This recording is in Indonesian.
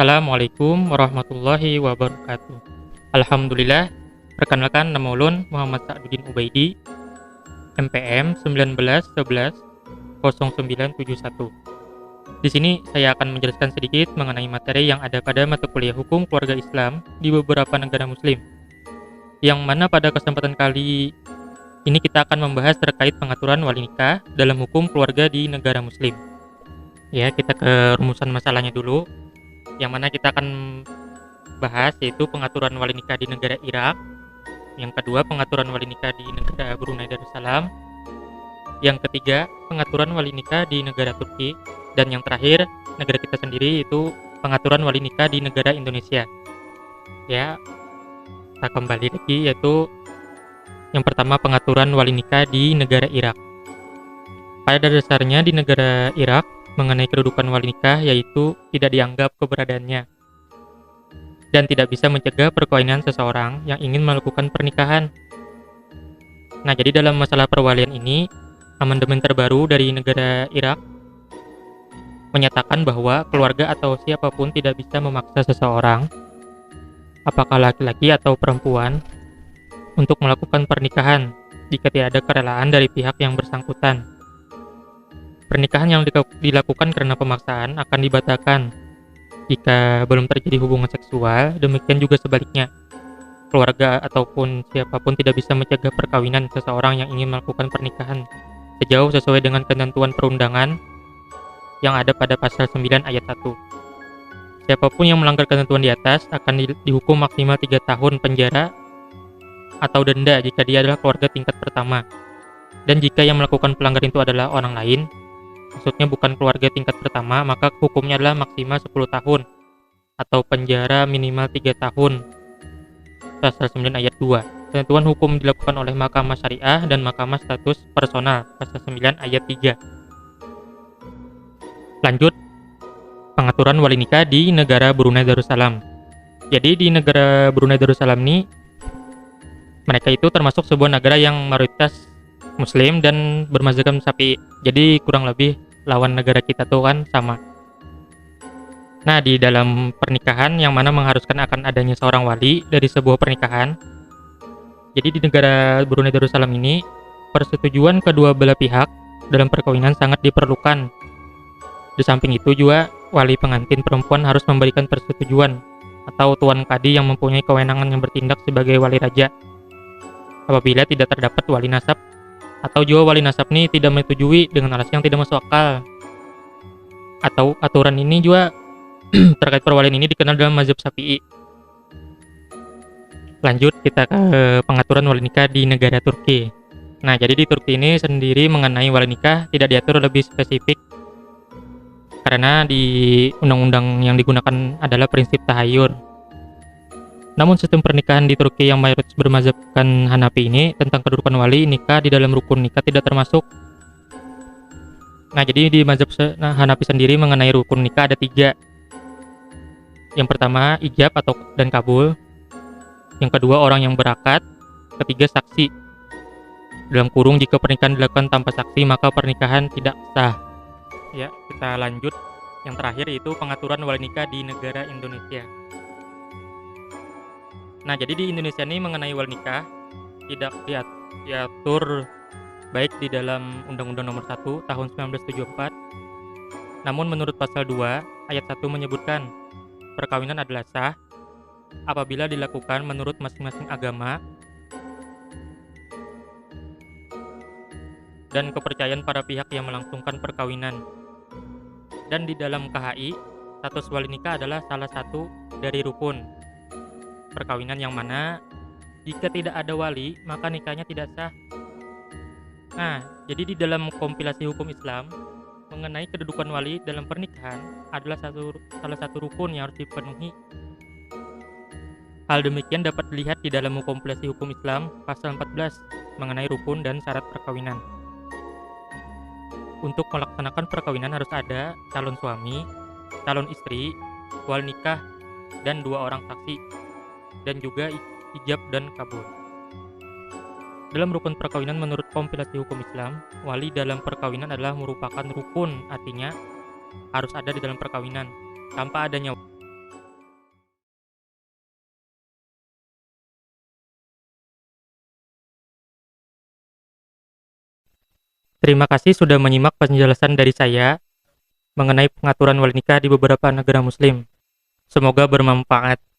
Assalamualaikum warahmatullahi wabarakatuh. Alhamdulillah, perkenalkan nama ulun Muhammad Sa'duddin Ubaidi, MPM 1911-0971. Di sini saya akan menjelaskan sedikit mengenai materi yang ada pada mata kuliah Hukum Keluarga Islam di beberapa negara Muslim. Yang mana pada kesempatan kali ini kita akan membahas terkait pengaturan wali nikah dalam hukum keluarga di negara Muslim. Ya, kita ke rumusan masalahnya dulu. Yang mana kita akan bahas yaitu pengaturan wali nikah di negara Irak, yang kedua pengaturan wali nikah di negara Brunei Darussalam, yang ketiga pengaturan wali nikah di negara Turki, dan yang terakhir negara kita sendiri yaitu pengaturan wali nikah di negara Indonesia. Ya, kita kembali lagi yaitu yang pertama pengaturan wali nikah di negara Irak. Pada dasarnya di negara Irak mengenai kedudukan wali nikah yaitu tidak dianggap keberadaannya dan tidak bisa mencegah perkawinan seseorang yang ingin melakukan pernikahan. Nah, jadi dalam masalah perwalian ini, amandemen terbaru dari negara Irak menyatakan bahwa keluarga atau siapapun tidak bisa memaksa seseorang, apakah laki-laki atau perempuan, untuk melakukan pernikahan jika tidak ada kerelaan dari pihak yang bersangkutan. Pernikahan yang dilakukan karena pemaksaan akan dibatalkan jika belum terjadi hubungan seksual, demikian juga sebaliknya. Keluarga ataupun siapapun tidak bisa mencegah perkawinan seseorang yang ingin melakukan pernikahan sejauh sesuai dengan ketentuan perundangan yang ada pada pasal 9 ayat 1. Siapapun yang melanggar ketentuan di atas akan dihukum maksimal 3 tahun penjara atau denda jika dia adalah keluarga tingkat pertama. Dan jika yang melakukan pelanggaran itu adalah orang lain, maksudnya bukan keluarga tingkat pertama, maka hukumnya adalah maksimal 10 tahun atau penjara minimal 3 tahun. Pasal 9 ayat 2. Ketentuan hukum dilakukan oleh Mahkamah Syariah dan Mahkamah Status Personal. Pasal 9 ayat 3. Lanjut, pengaturan wali nikah di negara Brunei Darussalam. Jadi di negara Brunei Darussalam ini, mereka itu termasuk sebuah negara yang mayoritas Muslim dan bermazhab Syafi'i. Jadi kurang lebih lawan negara kita tuh kan sama. Nah, di dalam pernikahan yang mana mengharuskan akan adanya seorang wali dari sebuah pernikahan. Jadi di negara Brunei Darussalam ini, persetujuan kedua belah pihak dalam perkawinan sangat diperlukan. Di samping itu juga wali pengantin perempuan harus memberikan persetujuan atau tuan kadi yang mempunyai kewenangan yang bertindak sebagai wali raja apabila tidak terdapat wali nasab atau juga wali nasab ini tidak menyetujui dengan alasan yang tidak masuk akal. Atau aturan ini juga terkait perwalian ini dikenal dalam mazhab Syafi'i. Lanjut kita ke pengaturan wali nikah di negara Turki. Nah, jadi di Turki ini sendiri mengenai wali nikah tidak diatur lebih spesifik karena di undang-undang yang digunakan adalah prinsip tahayur. Namun sistem pernikahan di Turki yang mayoritas bermazhabkan Hanafi ini tentang kedudukan wali nikah di dalam rukun nikah tidak termasuk. Nah, jadi di mazhab Hanafi sendiri mengenai rukun nikah ada 3. Yang pertama ijab atau dan kabul. Yang kedua orang yang berakad. Ketiga saksi. Dalam kurung jika pernikahan dilakukan tanpa saksi maka pernikahan tidak sah. Ya, kita lanjut. Yang terakhir yaitu pengaturan wali nikah di negara Indonesia. Nah, jadi di Indonesia ini mengenai wali nikah tidak diatur baik di dalam Undang-Undang Nomor 1 Tahun 1974. Namun menurut pasal 2 ayat 1 menyebutkan perkawinan adalah sah apabila dilakukan menurut masing-masing agama dan kepercayaan para pihak yang melangsungkan perkawinan. Dan di dalam KHI, status wali nikah adalah salah satu dari rukun perkawinan yang mana jika tidak ada wali maka nikahnya tidak sah. Nah, jadi di dalam kompilasi hukum Islam mengenai kedudukan wali dalam pernikahan adalah salah satu rukun yang harus dipenuhi. Hal demikian dapat dilihat di dalam kompilasi hukum Islam pasal 14 mengenai rukun dan syarat perkawinan. Untuk melaksanakan perkawinan harus ada calon suami, calon istri, wali nikah, dan 2 orang saksi, dan juga ijab dan kabul. Dalam rukun perkawinan menurut kompilasi hukum Islam, wali dalam perkawinan adalah merupakan rukun, artinya harus ada di dalam perkawinan. Tanpa adanya Terima kasih sudah menyimak penjelasan dari saya mengenai pengaturan wali nikah di beberapa negara muslim. Semoga bermanfaat.